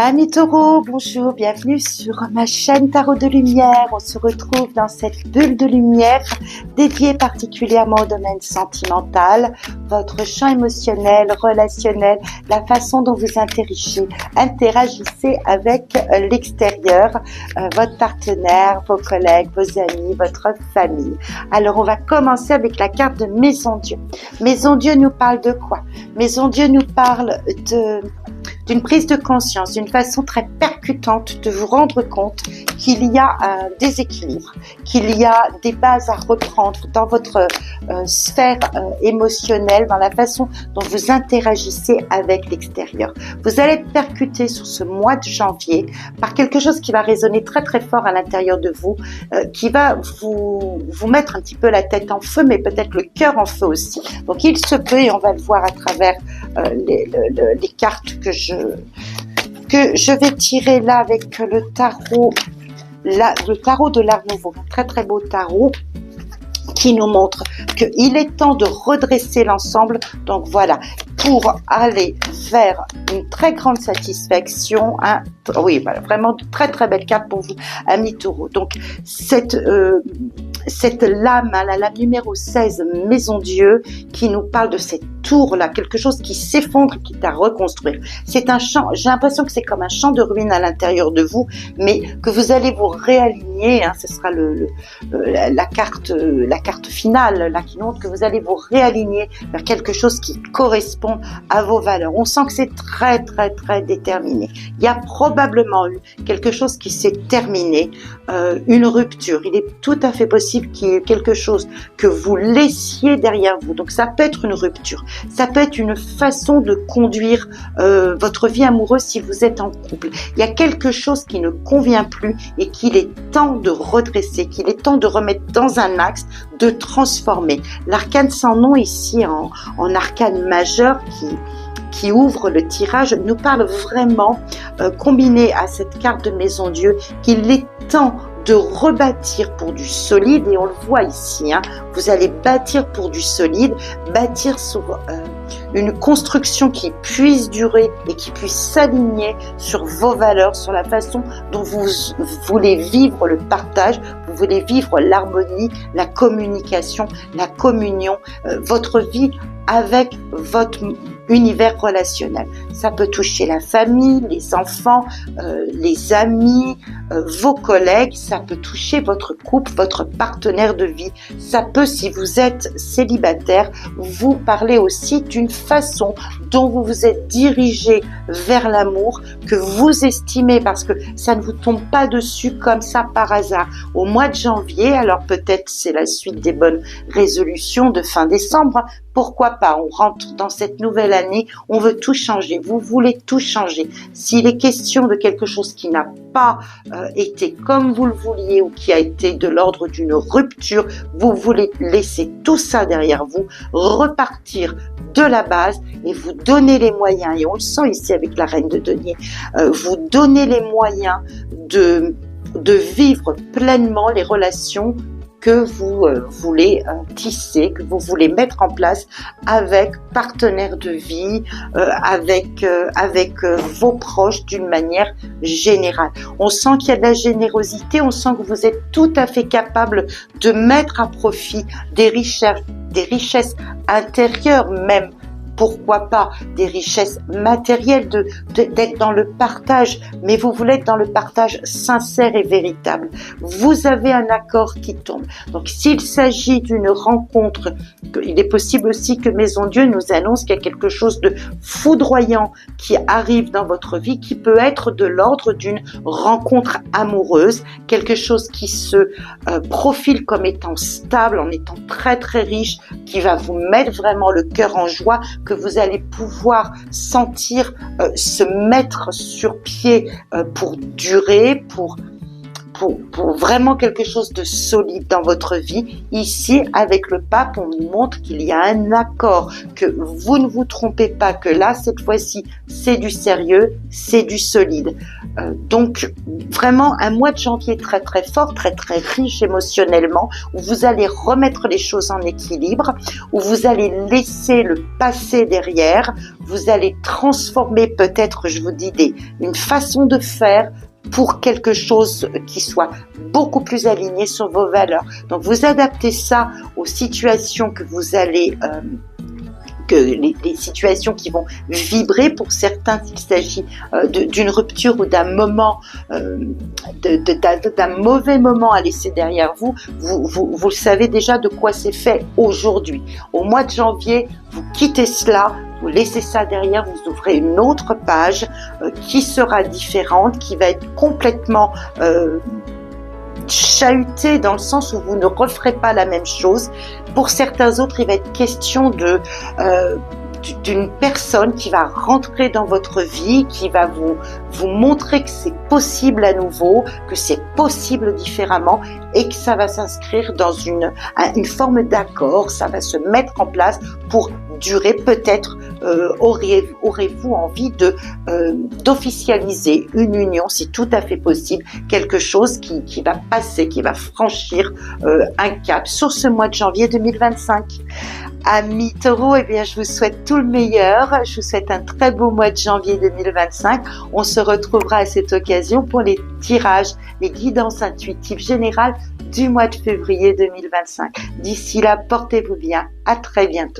Amis taureaux, bonjour, bienvenue sur ma chaîne Tarot de Lumière. On se retrouve dans cette bulle de lumière dédiée particulièrement au domaine sentimental, votre champ émotionnel, relationnel, la façon dont vous interagissez avec l'extérieur, votre partenaire, vos collègues, vos amis, votre famille. Alors on va commencer avec la carte de Maison Dieu. Maison Dieu nous parle de quoi? Maison Dieu nous parle d'une prise de conscience, d'une façon très percutante de vous rendre compte qu'il y a un déséquilibre, qu'il y a des bases à reprendre dans votre sphère émotionnelle, dans la façon dont vous interagissez avec l'extérieur. Vous allez être percuté sur ce mois de janvier par quelque chose qui va résonner très très fort à l'intérieur de vous, qui va vous mettre un petit peu la tête en feu, mais peut-être le cœur en feu aussi. Donc il se peut, et on va le voir à travers les cartes que je vais tirer là avec le tarot de l'Art Nouveau, un très très beau tarot qui nous montre qu'il est temps de redresser l'ensemble. Donc voilà, pour aller vers une très grande satisfaction, oui, voilà, vraiment de très très belle carte pour vous, amis taureaux. Donc cette lame, la lame numéro 16, Maison Dieu, qui nous parle de cette tour-là, quelque chose qui s'effondre, qui est à reconstruire. C'est un champ, j'ai l'impression que c'est comme un champ de ruines à l'intérieur de vous, mais que vous allez vous réaligner, ce sera la carte finale, là, qui montre que vous allez vous réaligner vers quelque chose qui correspond à vos valeurs. On sent que c'est très très très déterminé. Il y a probablement eu quelque chose qui s'est terminé, une rupture. Il est tout à fait possible qu'il y ait quelque chose que vous laissiez derrière vous. Donc ça peut être une rupture, ça peut être une façon de conduire votre vie amoureuse si vous êtes en couple. Il y a quelque chose qui ne convient plus et qu'il est temps de redresser, qu'il est temps de remettre dans un axe, de transformer. L'arcane sans nom ici en arcane majeur qui ouvre le tirage nous parle vraiment, combiné à cette carte de Maison Dieu, qu'il est temps de rebâtir pour du solide, et on le voit ici, vous allez bâtir pour du solide, bâtir sur une construction qui puisse durer et qui puisse s'aligner sur vos valeurs, sur la façon dont vous voulez vivre le partage, vous voulez vivre l'harmonie, la communication, la communion, votre vie avec votre univers relationnel. Ça peut toucher la famille, les enfants, les amis, vos collègues, ça peut toucher votre couple, votre partenaire de vie. Ça peut, si vous êtes célibataire, vous parler aussi d'une façon dont vous vous êtes dirigé vers l'amour, que vous estimez, parce que ça ne vous tombe pas dessus comme ça par hasard. Au mois de janvier, alors peut-être c'est la suite des bonnes résolutions de fin décembre, pourquoi pas, on rentre dans cette nouvelle année, on veut tout changer, vous voulez tout changer. S'il est question de quelque chose qui n'a pas été comme vous le vouliez ou qui a été de l'ordre d'une rupture, vous voulez laisser tout ça derrière vous, repartir de la base et vous donner les moyens, et on le sent ici avec la reine de denier, vous donner les moyens de vivre pleinement les relations que vous voulez tisser, que vous voulez mettre en place avec partenaires de vie, avec vos proches d'une manière générale. On sent qu'il y a de la générosité, on sent que vous êtes tout à fait capable de mettre à profit des richesses intérieures même. Pourquoi pas des richesses matérielles, d'être dans le partage, mais vous voulez être dans le partage sincère et véritable. Vous avez un accord qui tombe. Donc s'il s'agit d'une rencontre, il est possible aussi que Maison Dieu nous annonce qu'il y a quelque chose de foudroyant qui arrive dans votre vie, qui peut être de l'ordre d'une rencontre amoureuse, quelque chose qui se profile comme étant stable, en étant très très riche, qui va vous mettre vraiment le cœur en joie, que vous allez pouvoir sentir se mettre sur pied pour durer, pour pour vraiment quelque chose de solide dans votre vie. Ici, avec le pape, on nous montre qu'il y a un accord, que vous ne vous trompez pas, que là, cette fois-ci, c'est du sérieux, c'est du solide. Donc, vraiment, un mois de janvier très très fort, très très riche émotionnellement, où vous allez remettre les choses en équilibre, où vous allez laisser le passé derrière, vous allez transformer peut-être, je vous dis, une façon de faire, pour quelque chose qui soit beaucoup plus aligné sur vos valeurs. Donc vous adaptez ça aux situations que vous allez que les situations qui vont vibrer. Pour certains, s'il s'agit d'une rupture ou d'un moment, d'un mauvais moment à laisser derrière vous, vous savez déjà de quoi c'est fait aujourd'hui. Au mois de janvier, vous quittez cela, vous laissez ça derrière, vous ouvrez une autre page qui sera différente, qui va être complètement chahutée dans le sens où vous ne referez pas la même chose. Pour certains autres, il va être question d'une personne qui va rentrer dans votre vie, qui va vous montrer que c'est possible à nouveau, que c'est possible différemment et que ça va s'inscrire dans une forme d'accord, ça va se mettre en place pour durer. Peut-être aurez-vous envie d'officialiser une union, c'est tout à fait possible, quelque chose qui va passer, qui va franchir un cap sur ce mois de janvier 2025. Amis Taureaux, eh bien, je vous souhaite tout le meilleur. Je vous souhaite un très beau mois de janvier 2025. On se retrouvera à cette occasion pour les tirages, les guidances intuitives générales du mois de février 2025. D'ici là, portez-vous bien. À très bientôt.